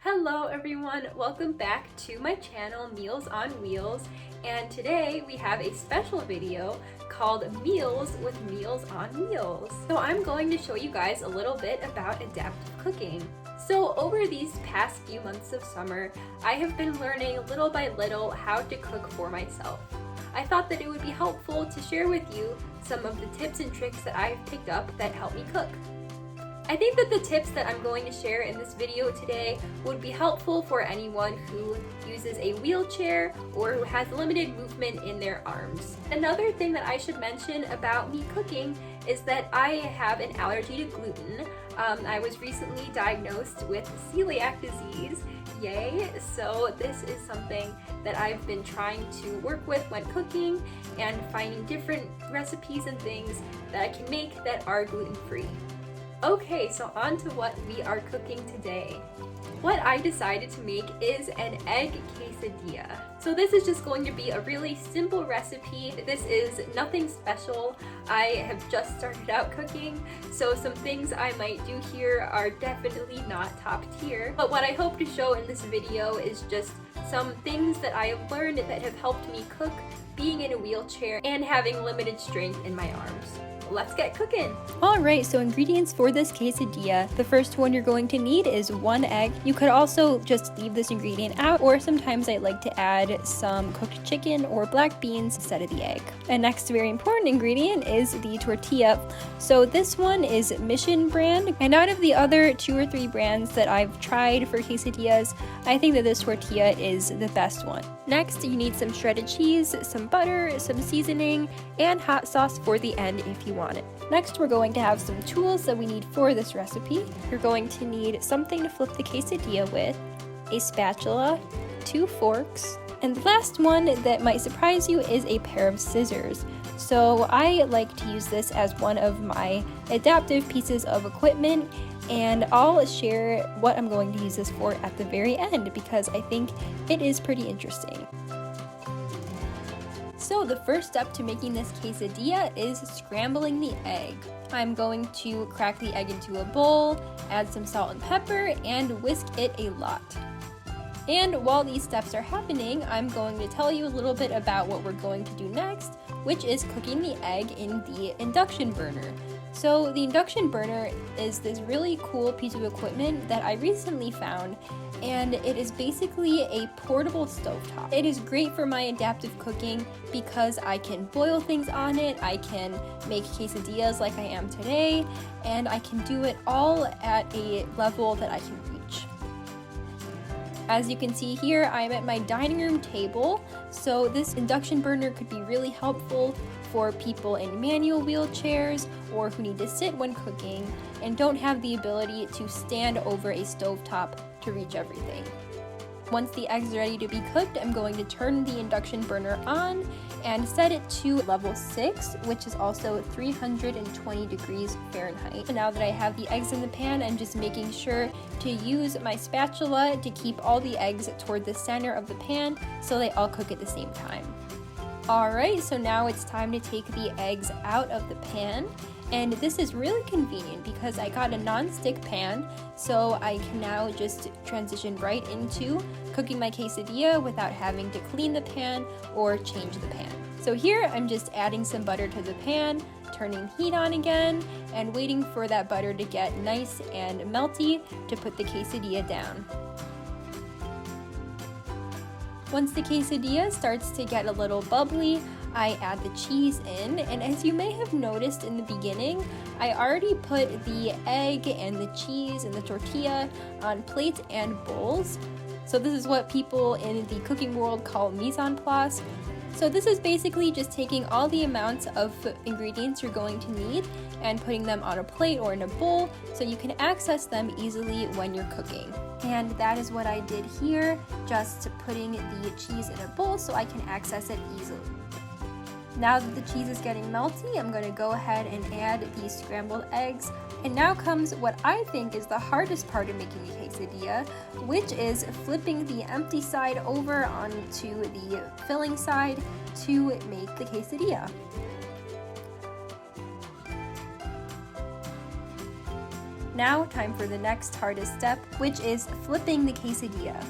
Hello everyone, welcome back to my channel Meals on Wheels, and today we have a special video called Meals with Meals on Wheels. So I'm going to show you guys a little bit about adaptive cooking. So over these past few months of summer, I have been learning little by little how to cook for myself. I thought that it would be helpful to share with you some of the tips and tricks that I've picked up that help me cook. I think that the tips that I'm going to share in this video today would be helpful for anyone who uses a wheelchair or who has limited movement in their arms. Another thing that I should mention about me cooking is that I have an allergy to gluten. I was recently diagnosed with celiac disease, yay! So this is something that I've been trying to work with when cooking and finding different recipes and things that I can make that are gluten-free. Okay, so on to what we are cooking today. What I decided to make is an egg quesadilla. So this is just going to be a really simple recipe. This is nothing special. I have just started out cooking, so some things I might do here are definitely not top tier. But what I hope to show in this video is just some things that I have learned that have helped me cook being in a wheelchair and having limited strength in my arms. Let's get cooking! Alright, so ingredients for this quesadilla. The first one you're going to need is 1 egg. You could also just leave this ingredient out, or sometimes I like to add some cooked chicken or black beans instead of the egg. And next very important ingredient is the tortilla. So this one is Mission brand, and out of the other 2 or 3 brands that I've tried for quesadillas, I think that this tortilla is the best one. Next, you need some shredded cheese, some butter, some seasoning, and hot sauce for the end if you want it. Next, we're going to have some tools that we need for this recipe. You're going to need something to flip the quesadilla with, a spatula, 2 forks, and the last one that might surprise you is a pair of scissors. So I like to use this as one of my adaptive pieces of equipment, and I'll share what I'm going to use this for at the very end because I think it is pretty interesting. So the first step to making this quesadilla is scrambling the egg. I'm going to crack the egg into a bowl, add some salt and pepper, and whisk it a lot. And while these steps are happening, I'm going to tell you a little bit about what we're going to do next, which is cooking the egg in the induction burner. So the induction burner is this really cool piece of equipment that I recently found, and it is basically a portable stovetop. It is great for my adaptive cooking because I can boil things on it, I can make quesadillas like I am today, and I can do it all at a level that I can reach. As you can see here, I'm at my dining room table, so this induction burner could be really helpful for people in manual wheelchairs or who need to sit when cooking and don't have the ability to stand over a stovetop to reach everything. Once the eggs are ready to be cooked, I'm going to turn the induction burner on and set it to level 6, which is also 320 degrees Fahrenheit. And now that I have the eggs in the pan, I'm just making sure to use my spatula to keep all the eggs toward the center of the pan so they all cook at the same time. Alright, so now it's time to take the eggs out of the pan. And this is really convenient because I got a non-stick pan, so I can now just transition right into cooking my quesadilla without having to clean the pan or change the pan. So here I'm just adding some butter to the pan, turning heat on again, and waiting for that butter to get nice and melty to put the quesadilla down. Once the quesadilla starts to get a little bubbly, I add the cheese in, and as you may have noticed in the beginning, I already put the egg and the cheese and the tortilla on plates and bowls. So this is what people in the cooking world call mise en place. So this is basically just taking all the amounts of ingredients you're going to need and putting them on a plate or in a bowl so you can access them easily when you're cooking. And that is what I did here, just putting the cheese in a bowl so I can access it easily. Now that the cheese is getting melty, I'm going to go ahead and add these scrambled eggs. And now comes what I think is the hardest part of making a quesadilla, which is flipping the empty side over onto the filling side to make the quesadilla. Now, time for the next hardest step, which is flipping the quesadilla.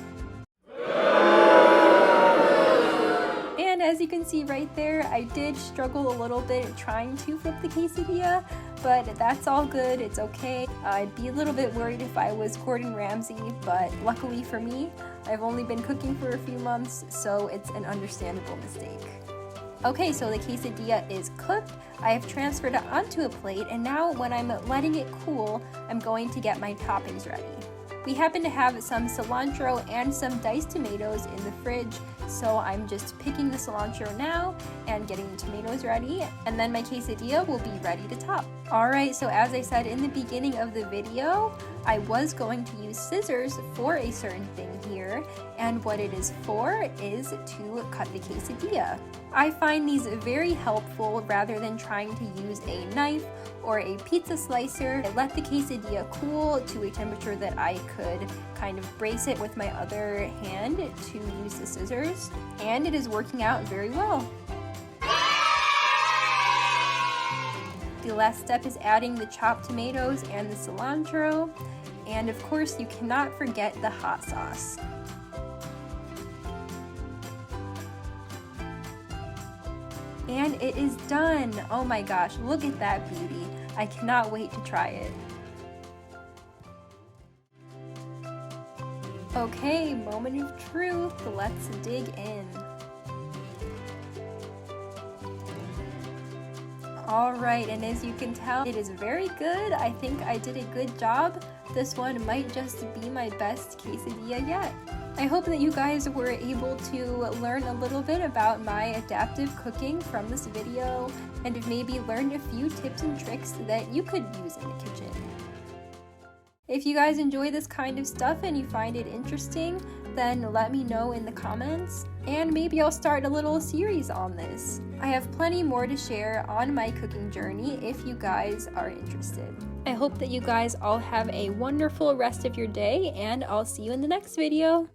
And as you can see right there, I did struggle a little bit trying to flip the quesadilla, but that's all good, it's okay. I'd be a little bit worried if I was Gordon Ramsay, but luckily for me, I've only been cooking for a few months, so it's an understandable mistake. Okay, so the quesadilla is cooked. I have transferred it onto a plate, and now when I'm letting it cool, I'm going to get my toppings ready. We happen to have some cilantro and some diced tomatoes in the fridge, so I'm just picking the cilantro now and getting the tomatoes ready, and then my quesadilla will be ready to top. Alright, so as I said in the beginning of the video, I was going to use scissors for a certain thing here, and what it is for is to cut the quesadilla. I find these very helpful rather than trying to use a knife or a pizza slicer. I let the quesadilla cool to a temperature that I could kind of brace it with my other hand to use the scissors, and it is working out very well. The last step is adding the chopped tomatoes and the cilantro, and of course you cannot forget the hot sauce. And it is done! Oh my gosh, look at that beauty. I cannot wait to try it. Okay, moment of truth. Let's dig in. Alright, and as you can tell, it is very good. I think I did a good job. This one might just be my best quesadilla yet. I hope that you guys were able to learn a little bit about my adaptive cooking from this video, and have maybe learned a few tips and tricks that you could use in the kitchen. If you guys enjoy this kind of stuff and you find it interesting, then let me know in the comments, and maybe I'll start a little series on this. I have plenty more to share on my cooking journey if you guys are interested. I hope that you guys all have a wonderful rest of your day, and I'll see you in the next video.